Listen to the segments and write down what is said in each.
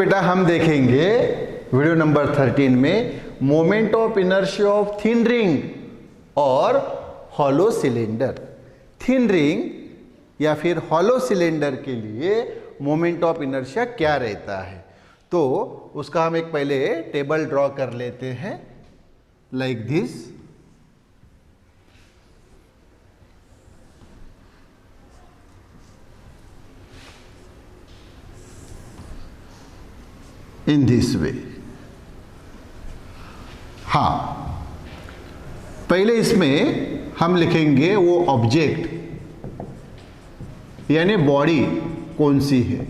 बेटा हम देखेंगे वीडियो नंबर 13 में moment of inertia of thin ring और हॉलो सिलेंडर। थिन रिंग या फिर हॉलो सिलेंडर के लिए मोमेंट ऑफ इनर्शिया क्या रहता है, तो उसका हम एक पहले टेबल ड्रॉ कर लेते हैं like this. In this way. हाँ, पहले इसमें हम लिखेंगे वो ऑब्जेक्ट यानी बॉडी कौन सी है।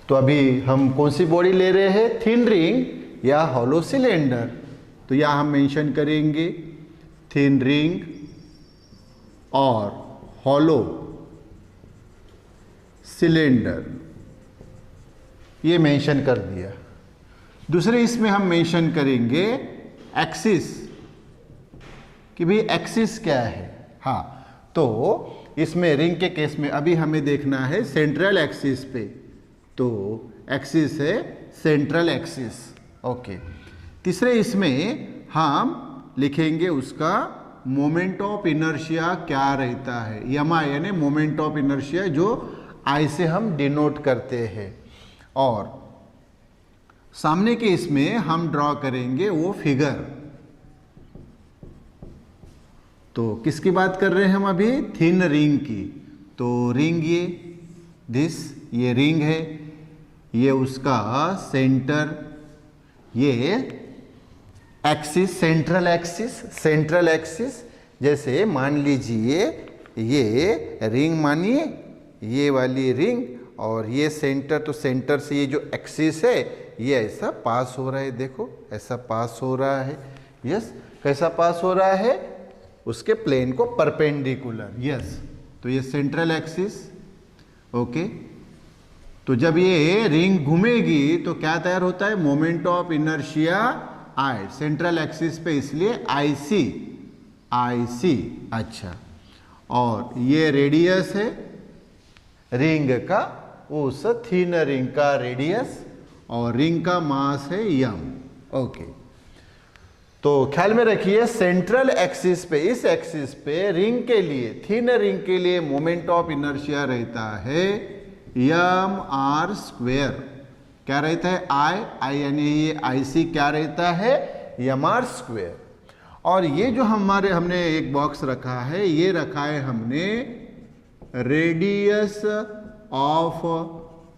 तो अभी हम कौन सी बॉडी ले रहे हैं, थिन रिंग या हॉलो सिलेंडर। तो यहां हम मेंशन करेंगे थिन रिंग और हॉलो सिलेंडर, ये मेंशन कर दिया। दूसरे इसमें हम मेंशन करेंगे एक्सिस कि भाई एक्सिस क्या है। हाँ, तो इसमें रिंग के केस में अभी हमें देखना है सेंट्रल एक्सिस पे, तो एक्सिस है सेंट्रल एक्सिस। ओके, तीसरे इसमें हम लिखेंगे उसका मोमेंट ऑफ इनर्शिया क्या रहता है, यमा यानी मोमेंट ऑफ इनर्शिया जो आई से हम डिनोट करते हैं। और सामने के इसमें हम ड्रॉ करेंगे वो फिगर। तो किसकी बात कर रहे हैं हम अभी, थिन रिंग की। तो रिंग ये रिंग है, ये उसका सेंटर, ये एक्सिस सेंट्रल एक्सिस। जैसे मान लीजिए ये रिंग मानिए, ये वाली रिंग और ये सेंटर, तो सेंटर से ये जो एक्सिस है ये ऐसा पास हो रहा है, देखो ऐसा पास हो रहा है। यस, कैसा पास हो रहा है, उसके प्लेन को परपेंडिकुलर। यस, तो ये सेंट्रल एक्सिस। ओके, तो जब ये रिंग घूमेगी तो क्या तैयार होता है, moment of inertia I central axis पे, इसलिए आई सी। अच्छा, और ये रेडियस है रिंग का, उस थिन रिंग का रेडियस, और रिंग का मास है यम। ओके, तो ख्याल में रखिए सेंट्रल एक्सिस पे, इस एक्सिस पे रिंग के लिए, थिन रिंग के लिए मोमेंट ऑफ इनर्शिया रहता है यम आर स्क्वेयर। क्या रहता है, आई यानी ये आई सी क्या रहता है, यम आर स्क्वेयर। और ये जो हमने एक बॉक्स रखा है, ये रखा है हमने रेडियस ऑफ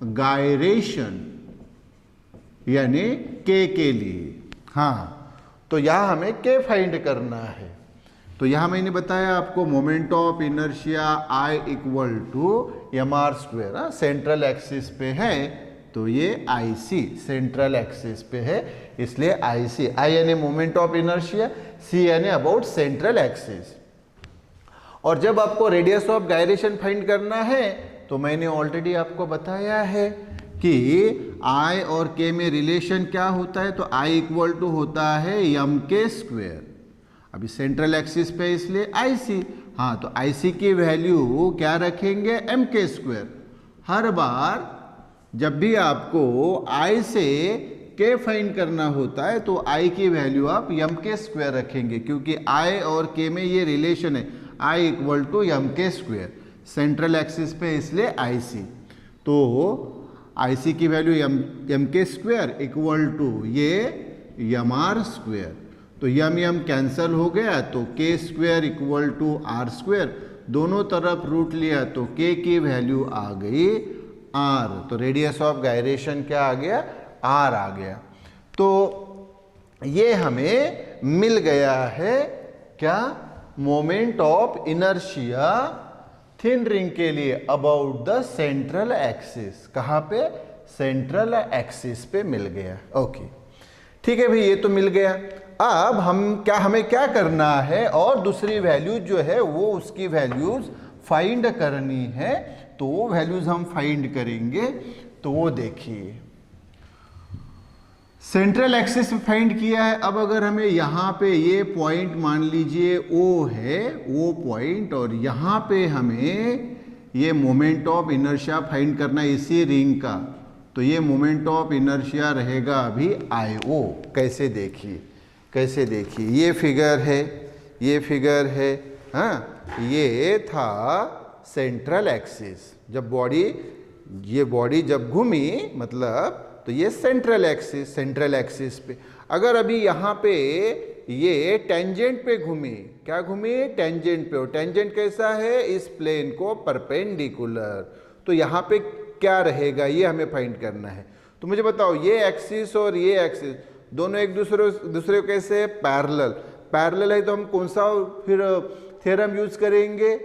गायरेशन यानी के लिए। हाँ, तो यहां हमें के फाइंड करना है। तो यहां मैंने बताया आपको moment of inertia I equal to M R square. Central axis पे है तो ये आई सी सेंट्रल एक्सिस पे है, इसलिए आई सी, आई यानी मोमेंट ऑफ इनर्शिया, सी यानी अबाउट सेंट्रल एक्सिस। और जब आपको रेडियस ऑफ गायरेशन फाइंड करना है तो मैंने ऑलरेडी आपको बताया है कि आई और के में रिलेशन क्या होता है, तो आई इक्वल टू होता है एम के स्क्वेयर। अभी सेंट्रल एक्सिस पे इसलिए आई सी। हाँ, तो आई सी की वैल्यू क्या रखेंगे, एम के स्क्वेयर। हर बार जब भी आपको आई से के फाइंड करना होता है तो आई की वैल्यू आप एम के स्क्वेयर रखेंगे, क्योंकि आई और के में ये रिलेशन है, I equal to M K square. Central axis पे इसलिए आई सी, तो आई सी की value M K square equal to ये एम आर स्क्वेयर। तो यम कैंसल हो गया, तो K square equal to R square. दोनों तरफ रूट लिया तो के की वैल्यू आ गई आर। तो रेडियस ऑफ गायरेशन क्या आ गया, आर आ गया। तो ये हमें मिल गया है क्या, moment of inertia thin ring के लिए अबाउट द सेंट्रल एक्सिस। कहां पे, सेंट्रल एक्सिस पे मिल गया। ओके, ठीक है भाई, ये तो मिल गया। अब हमें क्या करना है, और दूसरी वैल्यूज जो है वो उसकी वैल्यूज फाइंड करनी है। तो वो वैल्यूज हम फाइंड करेंगे। तो वो देखिए सेंट्रल एक्सिस फाइंड किया है। अब अगर हमें यहाँ पे ये पॉइंट मान लीजिए ओ है, वो पॉइंट, और यहाँ पे हमें ये मोमेंट ऑफ इनर्शिया फाइंड करना है इसी रिंग का, तो ये मोमेंट ऑफ इनर्शिया रहेगा अभी IO। कैसे देखिए, कैसे देखिए, ये फिगर है, ये फिगर है, हाँ, ये था सेंट्रल एक्सिस। जब बॉडी, ये बॉडी जब घूमी मतलब, तो ये सेंट्रल एक्सिस, सेंट्रल एक्सिस पे। अगर अभी यहाँ पे ये टेंजेंट पे घूमी, क्या घूमी, टेंजेंट पे, और टेंजेंट कैसा है, इस प्लेन को परपेंडिकुलर, तो यहाँ पे क्या रहेगा, ये हमें फाइंड करना है। तो मुझे बताओ, ये एक्सिस और ये एक्सिस दोनों एक दूसरे को कैसे पैरेलल, पैरेलल है, तो हम कौन सा फिर थ्योरम यूज करेंगे,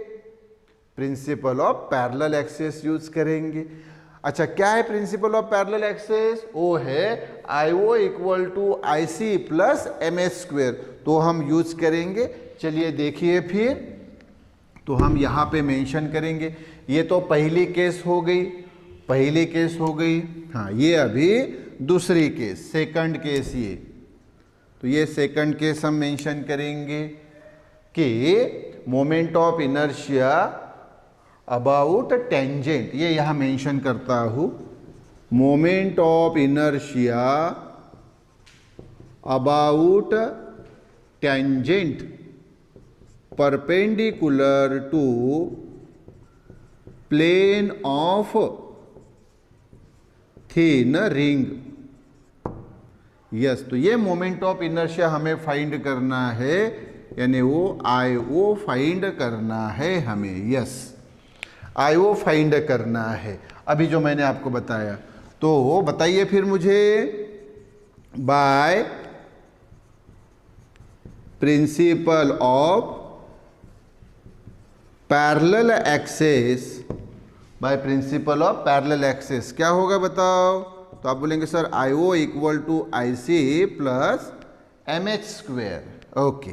principal of parallel axis use करेंगे। अच्छा, क्या है प्रिंसिपल ऑफ पैरेलल एक्सिस, वो है IO equal to IC plus MS square, तो हम यूज करेंगे। चलिए देखिए फिर, तो हम यहाँ पे मेंशन करेंगे। ये तो पहली केस हो गई, पहली केस हो गई, हाँ, ये अभी दूसरी केस, सेकंड केस ये, तो ये सेकंड केस हम मेंशन करेंगे कि moment of inertia about tangent, ये यहाँ मेंशन करता हूँ, moment of inertia about tangent perpendicular to plane of thin ring. Yes, तो ये मोमेंट ऑफ इनर्शिया हमें फाइंड करना है, यानी वो IO फाइंड करना है हमें। यस, IO फाइंड करना है, अभी जो मैंने आपको बताया। तो बताइए फिर मुझे, by principle of parallel axis, by principle of parallel axis क्या होगा बताओ, तो आप बोलेंगे sir IO equal to IC plus MH square. Okay,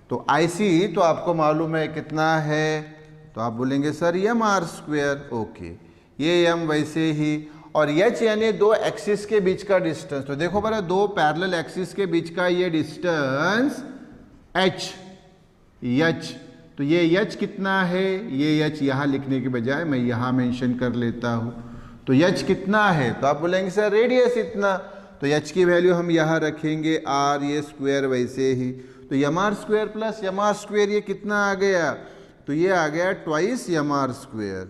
तो IC तो आपको मालूम है कितना है, तो आप बोलेंगे सर MR स्क्वेयर। ओके, ये M वैसे ही, और H यानी दो एक्सिस के बीच का डिस्टेंस। तो देखो बड़ा, दो पैरेलल एक्सिस के बीच का ये डिस्टेंस H, तो ये H कितना है, ये H यहाँ लिखने के बजाय मैं यहाँ मेंशन कर लेता हूँ। तो H कितना है, तो आप बोलेंगे सर रेडियस इतना, तो H की वैल्यू हम यहाँ रखेंगे R, ये स्क्वायर वैसे ही, तो MR square plus MR square ये कितना आ गया, तो ये आ गया ट्वाइस MR स्क्वायर,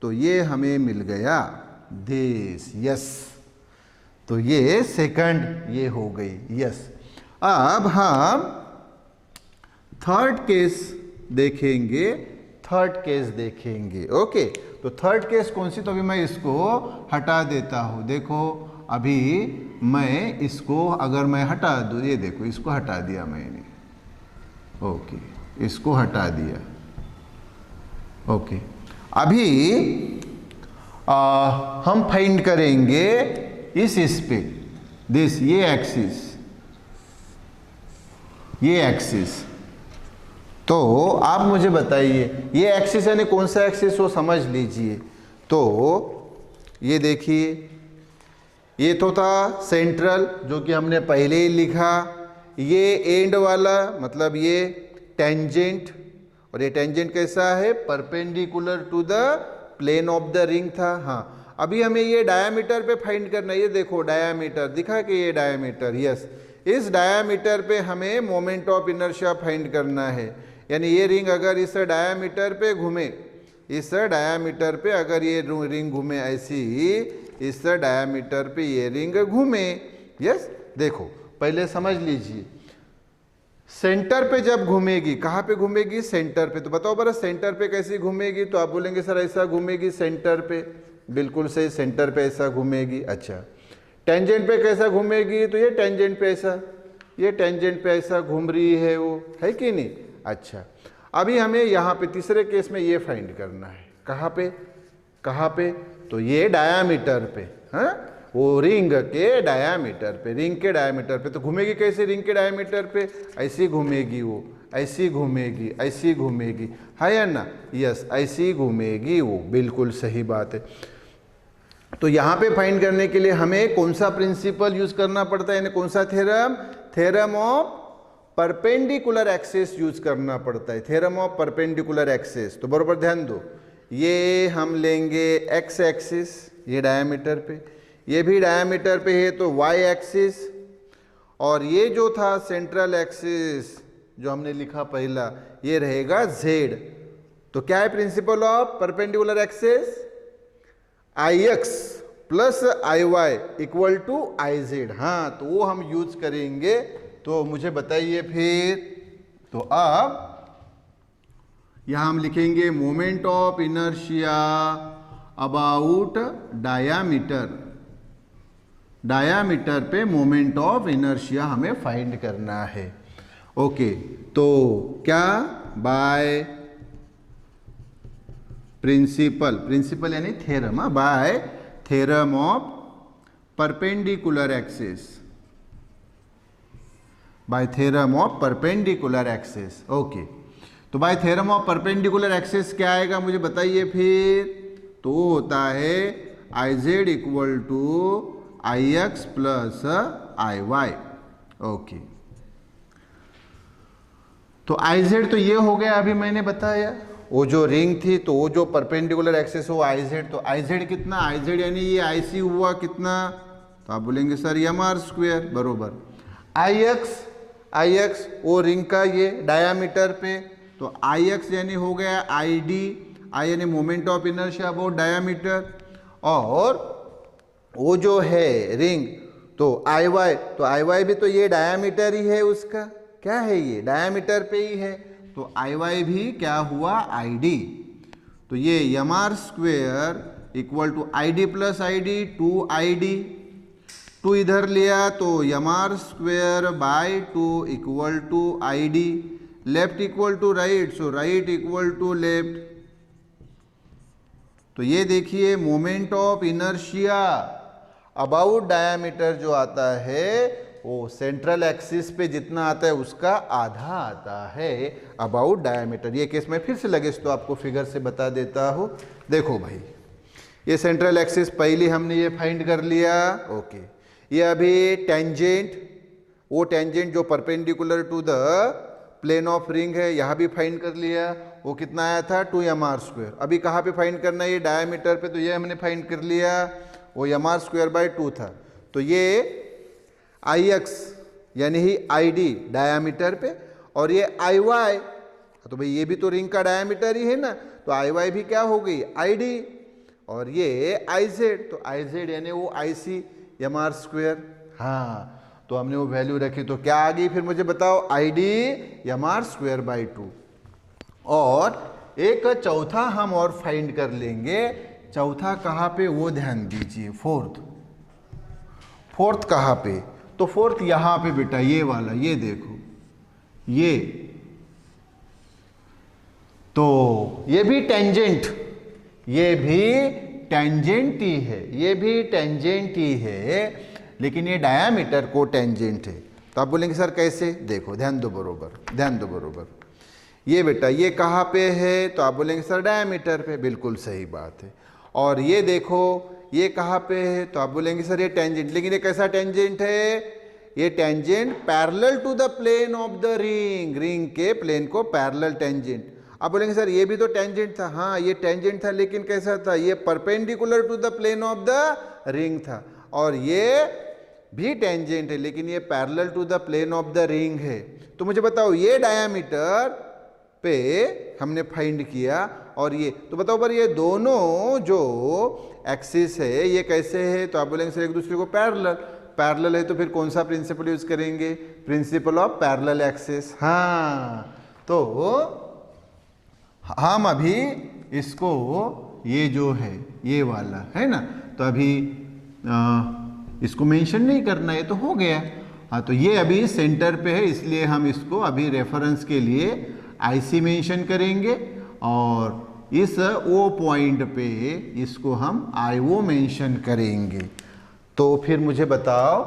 तो ये हमें मिल गया दिस। यस, तो ये सेकंड ये हो गई। यस, अब हम थर्ड केस देखेंगे, थर्ड केस देखेंगे। ओके, तो थर्ड केस कौन सी, तो अभी मैं इसको हटा देता हूँ। देखो अभी मैं इसको अगर मैं हटा दूँ, ये देखो इसको हटा दिया मैंने, ओके, इसको हटा दिया। ओके, अभी हम फाइंड करेंगे इस पे, दिस, ये एक्सिस, ये एक्सिस। तो आप मुझे बताइए ये एक्सिस यानी कौन सा एक्सिस हो, समझ लीजिए। तो ये देखिए, ये तो था सेंट्रल जो कि हमने पहले ही लिखा, ये एंड वाला मतलब ये टेंजेंट, और ये टेंजेंट कैसा है, perpendicular to the plane of the ring था। हाँ, अभी हमें ये डायामीटर पे फाइंड करना है। ये देखो डायामीटर दिखा कि ये डायामीटर, यस, इस डायामीटर पे हमें मोमेंट ऑफ इनर्शिया फाइंड करना है। यानी ये रिंग अगर इस डायामीटर पे घूमे, इस डायामीटर पे अगर ये रिंग घूमे ऐसी, इस डायामीटर पे ये रिंग घूमे, यस, देखो पहले समझ लीजिए, सेंटर पे जब घूमेगी, कहाँ पे घूमेगी, सेंटर पे। तो बताओ बरा सेंटर पे कैसी घूमेगी, तो आप बोलेंगे सर ऐसा घूमेगी सेंटर पे, बिल्कुल सही, सेंटर पे ऐसा घूमेगी। अच्छा, टेंजेंट पे कैसा घूमेगी, तो ये टेंजेंट पे ऐसा, ये टेंजेंट पे ऐसा घूम रही है, वो है कि नहीं। अच्छा, अभी हमें यहाँ पे तीसरे केस में ये फाइंड करना है, कहाँ पे, कहाँ पे, तो ये डायामीटर पे, हाँ, वो रिंग के डायामीटर पे, रिंग के डायामीटर पे। तो घूमेगी कैसे, रिंग के डायामीटर पे ऐसी घूमेगी, वो ऐसी घूमेगी, ऐसी घूमेगी, है या ना, यस, ऐसी घूमेगी वो, बिल्कुल सही बात है। तो यहाँ पे फाइंड करने के लिए हमें कौन सा प्रिंसिपल यूज करना पड़ता है, यानी कौन सा theorem, theorem of perpendicular axis use करना पड़ता है, थ्योरम ऑफ परपेंडिकुलर एक्सिस। तो बराबर ध्यान दो, ये हम लेंगे एक्स एक्सिस, ये डायमीटर पे, ये भी डायामीटर पे है तो y एक्सिस, और ये जो था सेंट्रल एक्सिस जो हमने लिखा पहला, ये रहेगा z। तो क्या है principle of perpendicular axis? Ix plus Iy equal to Iz। हाँ, तो वो हम यूज करेंगे। तो मुझे बताइए फिर, तो अब यहां हम लिखेंगे moment of inertia about diameter. Diameter पे मोमेंट ऑफ इनर्शिया हमें फाइंड करना है। ओके, तो क्या? बाय प्रिंसिपल यानी theorem, by theorem of perpendicular axis, by theorem of perpendicular axis. Okay, तो by theorem of perpendicular axis क्या आएगा मुझे बताइए फिर? तो होता है Iz equal to Ix plus Iy। Okay, तो Iz तो ये हो गया, अभी मैंने बताया वो जो रिंग थी, तो वो जो परपेंडिकुलर एक्सिस हो Iz, तो Iz कितना? Iz यानी ये IC हुआ कितना? तो आप बोलेंगे सर mr स्क्वेयर, बरोबर। Ix वो रिंग का ये डायामीटर पे, तो Ix यानी हो गया ID, I यानी moment of inertia about diameter, और वो जो है रिंग तो Iy, तो Iy भी तो ये डायामीटर ही है उसका, क्या है ये? डायामीटर पे ही है, तो Iy भी क्या हुआ? ID। तो ये mr square equal to ID plus ID 2ID, 2 इधर लिया तो mr square by 2 equal to ID, left equal to right, so right equal to left. तो ये देखिए moment of inertia about diameter जो आता है वो सेंट्रल एक्सिस पे जितना आता है उसका आधा आता है अबाउट डायामीटर। ये केस में फिर से लगे तो आपको फिगर से बता देता हूँ। देखो भाई, ये सेंट्रल एक्सिस पहले हमने ये फाइंड कर लिया। ओके, ये अभी टेंजेंट, वो टेंजेंट जो perpendicular to the plane of ring है, यहाँ भी फाइंड कर लिया। वो कितना आया था? 2mr square. अभी कहाँ पे फाइंड करना है? ये डायामीटर पे, तो ये हमने फाइंड कर लिया, वो mr स्क्वेयर बाय 2 था। तो ये Ix यानी ही ID डायामीटर पे, और ये Iy, तो भाई ये भी तो रिंग का डायामीटर ही है ना, तो Iy भी क्या हो गई? ID, और ये Iz, तो Iz यानी वो IC mr स्क्वेयर। हाँ, तो हमने वो वैल्यू रखी, तो क्या आ गई फिर मुझे बताओ? ID mr square by 2। और एक चौथा हम और फाइंड कर लेंगे। चौथा कहाँ पे वो ध्यान दीजिए, फोर्थ कहाँ पे? तो फोर्थ यहाँ पे बेटा, ये वाला, ये देखो, ये तो ये भी टेंजेंट, ये भी टेंजेंट ही है, ये भी टेंजेंट ही है, लेकिन ये डायामीटर को टेंजेंट है। तो आप बोलेंगे सर कैसे? देखो, ध्यान दो बरोबर, ये बेटा ये कहाँ पे है? तो आप बोलेंगे सर डायामीटर पे, बिल्कुल सही बात है। और ये देखो ये कहाँ पे है? तो आप बोलेंगे सर ये टेंजेंट, लेकिन ये कैसा टेंजेंट है? ये tangent parallel to the plane of the ring, ring के प्लेन को पैरेलल टेंजेंट। आप बोलेंगे सर ये भी तो टेंजेंट था। हाँ, ये टेंजेंट था, लेकिन कैसा था? ये perpendicular to the plane of the ring था। और ये भी टेंजेंट है, लेकिन ये parallel to the plane of the ring है। तो मुझे बताओ, ये डायामीटर पे हमने फाइंड किया, और ये तो बताओ पर ये दोनों जो एक्सिस है ये कैसे है? तो आप बोलेंगे सर एक दूसरे को पैरेलल है, तो फिर कौन सा प्रिंसिपल यूज करेंगे? Principal of parallel axis. हाँ, तो हम अभी इसको, ये जो है ये वाला है ना, तो अभी इसको मेंशन नहीं करना है, तो हो गया। हाँ, तो ये अभी सेंटर पे है, इसलिए हम इसको अभी रेफरेंस के लिए IC मेंशन करेंगे, और इस O पॉइंट पे इसको हम IO मेंशन करेंगे। तो फिर मुझे बताओ,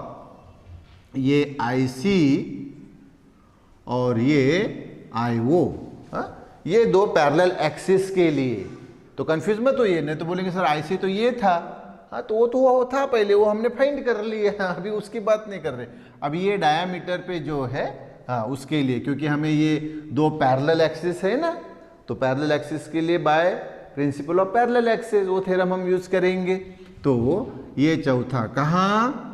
ये IC और ये IO, ये दो पैरेलल एक्सिस के लिए, तो कंफ्यूज मत होइए, नहीं तो बोलेंगे सर IC तो ये था। हाँ, तो वो था पहले, वो हमने फाइंड कर लिया, अभी उसकी बात नहीं कर रहे। अभी ये डायामीटर पे जो है, हाँ उसके लिए, क्योंकि हमें ये दो पैरेलल एक्सिस है ना, तो पैरेलल एक्सिस के लिए by principle of parallel axis वो थ्योरम हम यूज करेंगे। तो ये चौथा कहाँ?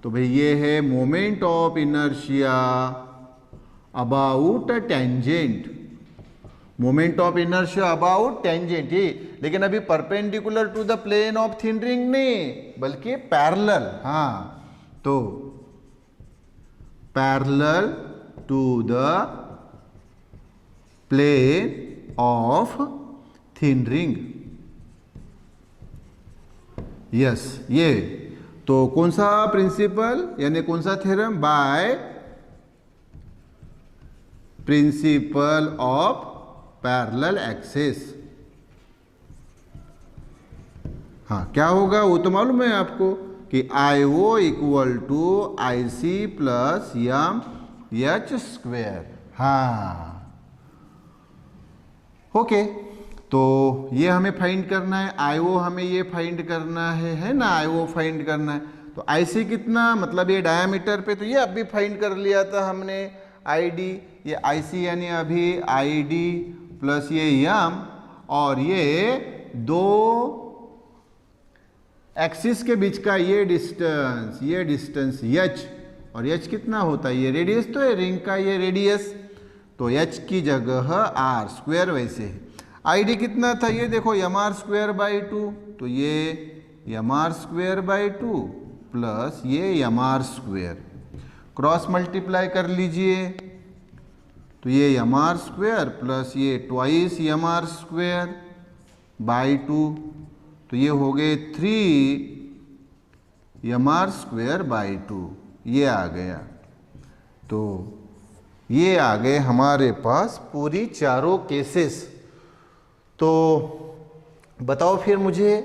तो भाई ये है moment of inertia about tangent, moment of inertia about tangent ही, लेकिन अभी perpendicular to the plane of thin ring नहीं बल्कि पैरेलल। हाँ, तो parallel to the plane of thin ring. Yes, ये तो कौन सा प्रिंसिपल यानी कौन सा theorem? By principle of parallel axis. हाँ, क्या होगा वो तो मालूम है आपको कि IO equal to IC plus M H square. हाँ, ओके, तो ये हमें फाइंड करना है, IO हमें ये फाइंड करना है ना, IO फाइंड करना है। तो IC कितना, मतलब ये डायामीटर पे, तो ये अभी फाइंड कर लिया था हमने ID, ये IC यानी अभी ID प्लस ये यम, और ये दो एक्सिस के बीच का ये डिस्टेंस h, और h कितना होता है? ये रेडियस तो है रिंग का, ये रेडियस, तो h की जगह r स्क्वायर वैसे है। ID कितना था? ये देखो mr स्क्वायर बाई 2, तो ये mr स्क्वायर बाई 2 प्लस ये mr स्क्वायर, क्रॉस मल्टीप्लाई कर लीजिए, तो ये mr स्क्वायर प्लस ये ट्वाइस mr स्क्वायर बाई 2, तो ये हो गए 3 mr स्क्वायर बाई 2, ये आ गया। तो ये आ गए हमारे पास पूरी चारों केसेस। तो बताओ फिर मुझे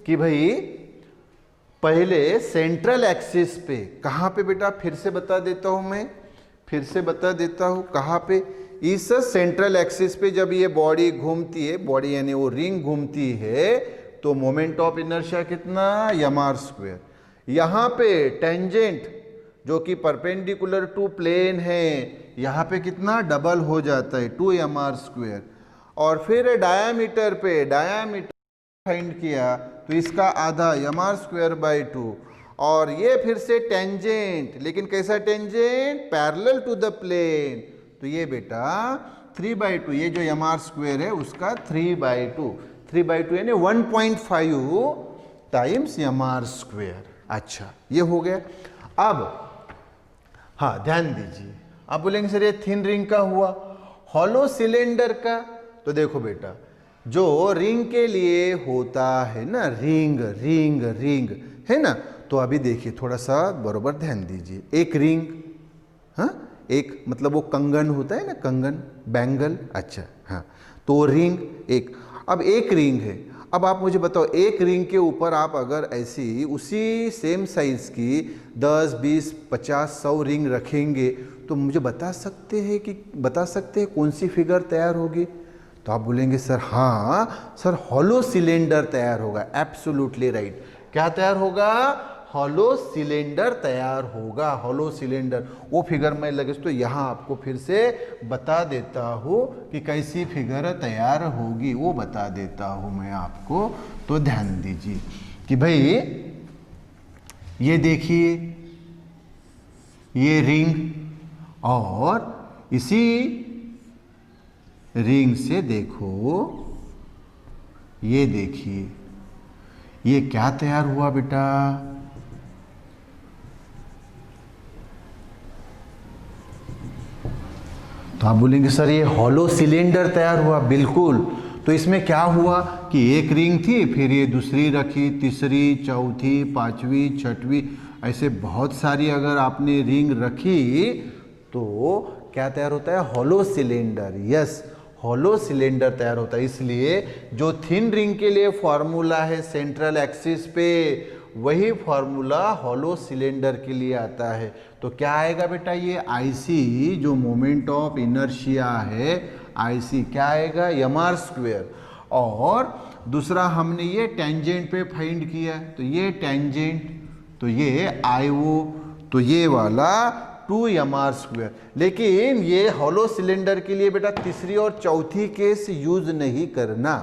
कि भाई पहले सेंट्रल एक्सिस पे कहाँ पे बेटा, फिर से बता देता हूँ मैं, फिर से बता देता हूँ कहाँ पे, इस सेंट्रल एक्सिस पे जब ये बॉडी घूमती है, बॉडी यानी वो रिंग घूमती है, तो मोमेंट ऑफ इनर्शिया कितना? mr square. यहाँ पे टेंजेंट जो कि परपेंडिकुलर टू प्लेन है, यहाँ पे कितना डबल हो जाता है 2 mr स्क्वायर, और फिर डायामीटर पे, डायामीटर फाइंड किया तो इसका आधा mr स्क्वायर बाई 2, और ये फिर से टेंजेंट, लेकिन कैसा tangent? Parallel to the plane, तो ये बेटा 3/2, ये जो mr स्क्वायर है उसका 3/2, 3/2 यानी 1.5 टाइम्स mr स्क्वायर। अच्छा, ये हो गया। अब हाँ, ध्यान दीजिए, आप बोलेंगे सर ये थिन रिंग का हुआ, हॉलो सिलेंडर का, तो देखो बेटा जो रिंग के लिए होता है ना, रिंग रिंग रिंग है ना, तो अभी देखिए थोड़ा सा बरोबर ध्यान दीजिए, एक रिंग, हाँ, एक मतलब वो कंगन होता है ना, कंगन, बैंगल, अच्छा हाँ, तो रिंग एक, अब एक रिंग है, अब आप मुझे बताओ एक रिंग के ऊपर आप अगर ऐसी उसी सेम साइज की 10, 20, 50, 100 रिंग रखेंगे तो मुझे बता सकते हैं कौन सी फिगर तैयार होगी? तो आप बोलेंगे सर हाँ सर, हॉलो सिलेंडर तैयार होगा। Absolutely right. क्या तैयार होगा? हॉलो सिलेंडर तैयार होगा, हॉलो सिलेंडर। वो फिगर मैं लगे तो यहाँ आपको फिर से बता देता हूँ कि कैसी फिगर तैयार होगी, वो बता देता हूँ मैं आपको। तो ध्यान दीजिए कि भाई ये देखिए ये रिंग, और इसी रिंग से देखो ये देखिए ये क्या तैयार हुआ बेटा? तो आप बोलेंगे सर ये हॉलो सिलेंडर तैयार हुआ। बिल्कुल। तो इसमें क्या हुआ कि एक रिंग थी, फिर ये दूसरी रखी, तीसरी, चौथी, पांचवी, छठवीं, ऐसे बहुत सारी अगर आपने रिंग रखी तो क्या तैयार होता है? Hollow cylinder. Yes, hollow cylinder तैयार होता है। इसलिए जो थिन रिंग के लिए फॉर्मूला है सेंट्रल एक्सिस पे, वही फॉर्मूला हॉलो सिलेंडर के लिए आता है। तो क्या आएगा बेटा? ये आईसी जो मोमेंट ऑफ इनर्शिया है, आईसी क्या आएगा? mr square. और दूसरा हमने ये टेंजेंट पे फाइंड किया, तो ये टेंजेंट, तो ये IO, तो ये वाला 2mr स्क्वेयर। लेकिन ये हॉलो सिलेंडर के लिए बेटा तीसरी और चौथी केस यूज नहीं करना,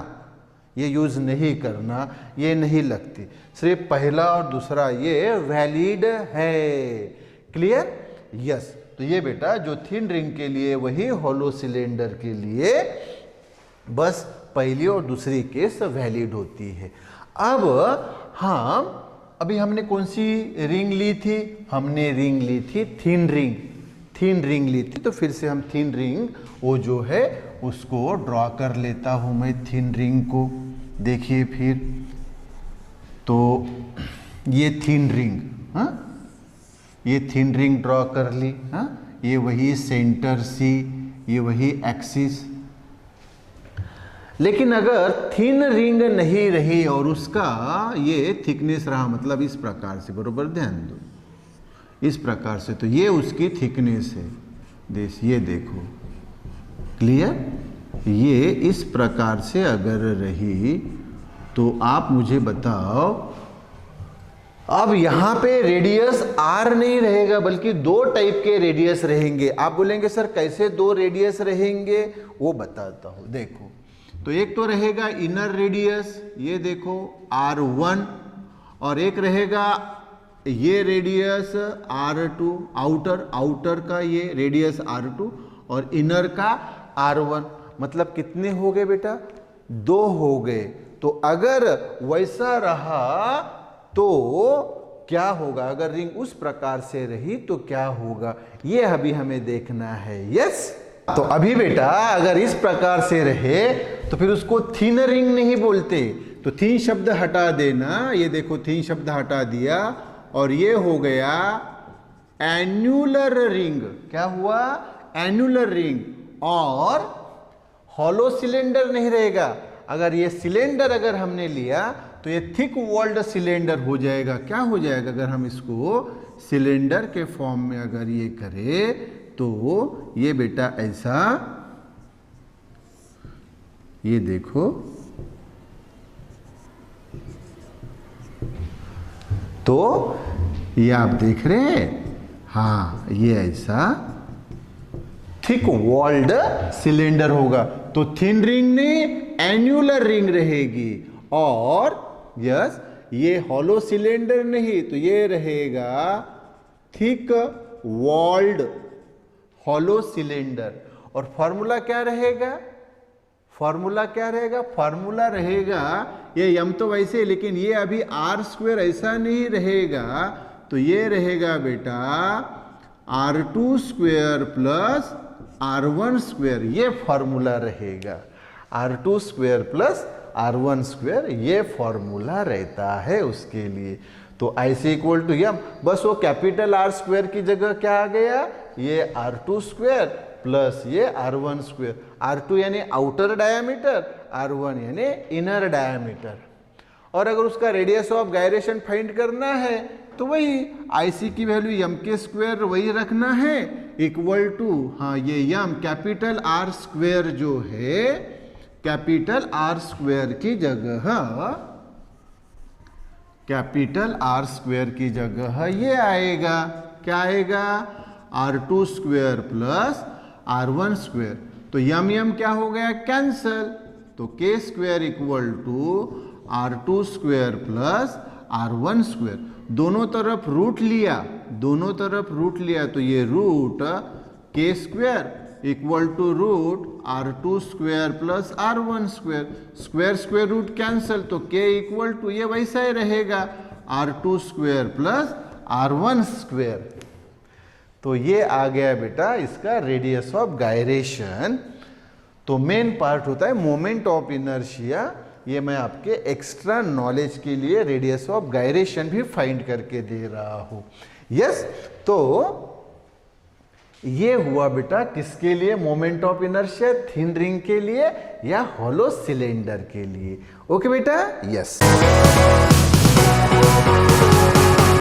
ये यूज नहीं करना, ये नहीं लगती। सिर्फ पहला और दूसरा ये वैलिड है। क्लियर? यस। तो ये बेटा जो थिन रिंग के लिए वही हॉलो सिलेंडर के लिए बस पहली और दूसरी केस वैलिड होती है। अब हम अभी हमने कौन सी रिंग ली थी? हमने रिंग ली थी थिन रिंग, थिन रिंग ली थी। तो फिर से हम थिन रिंग वो जो है उसको ड्रॉ कर लेता हूं मैं थिन रिंग को। देखिए फिर तो ये थिन रिंग, हाँ ये थिन रिंग ड्रॉ कर ली, हाँ ये वही सेंटर सी, ये वही एक्सिस। लेकिन अगर थिन रिंग नहीं रही और उसका ये थिकनेस रहा, मतलब इस प्रकार से, बरोबर ध्यान दो, इस प्रकार से, तो ये उसकी थिकनेस है। ये देखो, क्लियर? ये इस प्रकार से अगर रही तो आप मुझे बताओ, अब यहां पे रेडियस आर नहीं रहेगा बल्कि दो टाइप के रेडियस रहेंगे। आप बोलेंगे सर कैसे दो रेडियस रहेंगे? वो बताता हूं। देखो, तो एक तो रहेगा इनर रेडियस, ये देखो R1, और एक रहेगा ये रेडियस R2, आउटर का ये रेडियस R2 और इनर का R1। मतलब कितने हो गए बेटा? 2 हो गए। तो अगर वैसा रहा तो क्या होगा? अगर रिंग उस प्रकार से रही तो क्या होगा, ये अभी हमें देखना है। यस। तो अभी बेटा अगर इस प्रकार से रहे तो फिर उसको थिन रिंग नहीं बोलते। तो थिन शब्द हटा देना, ये देखो थिन शब्द हटा दिया और ये हो गया एन्युलर रिंग। क्या हुआ? Annular ring. और हॉलो सिलेंडर नहीं रहेगा। अगर ये सिलेंडर अगर हमने लिया तो ये थिक वॉल्ड सिलेंडर हो जाएगा। क्या हो जाएगा? अगर हम इसको सिलेंडर के फॉर्म में अगर ये करें तो ये बेटा ऐसा, ये देखो, तो ये आप देख रहे हैं, हाँ ये ऐसा थिक वॉल्ड सिलेंडर होगा। तो थिन रिंग नहीं, एन्युलर रिंग रहेगी। और यस, ये हॉलो सिलेंडर नहीं, तो ये रहेगा थिक वॉल्ड हॉलो सिलेंडर। और फॉर्मूला क्या रहेगा? फॉर्मूला क्या रहेगा? फॉर्मूला रहेगा, ये यम तो वैसे, लेकिन ये अभी R² ऐसा नहीं रहेगा। तो ये रहेगा बेटा R2² प्लस R1², ये फॉर्मूला रहेगा। R2² प्लस R1², ये फॉर्मूला रहता है उसके लिए। तो IC इक्वल टू यम, बस वो कैपिटल R² की जगह क्या आ गया? ये R2² प्लस ये R1²। R2 यानी आउटर डायामीटर, R1 यानी इनर डायामीटर। और अगर उसका रेडियस ऑफ गायरेशन फाइंड करना है तो वही IC की वैल्यू m² वही रखना है, इक्वल टू, हाँ ये यम कैपिटल R² जो है, कैपिटल R² की जगह, कैपिटल R² की जगह ये आएगा। क्या आएगा? R2² plus R1²। तो यम क्या हो गया? कैंसल। तो k² equal to R2² plus R1²। दोनों तरफ रूट लिया, दोनों तरफ रूट लिया, तो ये root k² equal to root R2² plus R1²। Square root cancel, तो k इक्वल टू ये वैसा ही रहेगा R2² प्लस R1²। तो ये आ गया बेटा इसका रेडियस ऑफ गायरेशन। तो मेन पार्ट होता है मोमेंट ऑफ इनर्शिया। ये मैं आपके एक्स्ट्रा नॉलेज के लिए रेडियस ऑफ गायरेशन भी फाइंड करके दे रहा हूं। यस। तो ये हुआ बेटा किसके लिए? Moment of inertia thin ring के लिए या हॉलो सिलेंडर के लिए। ओके बेटा? यस।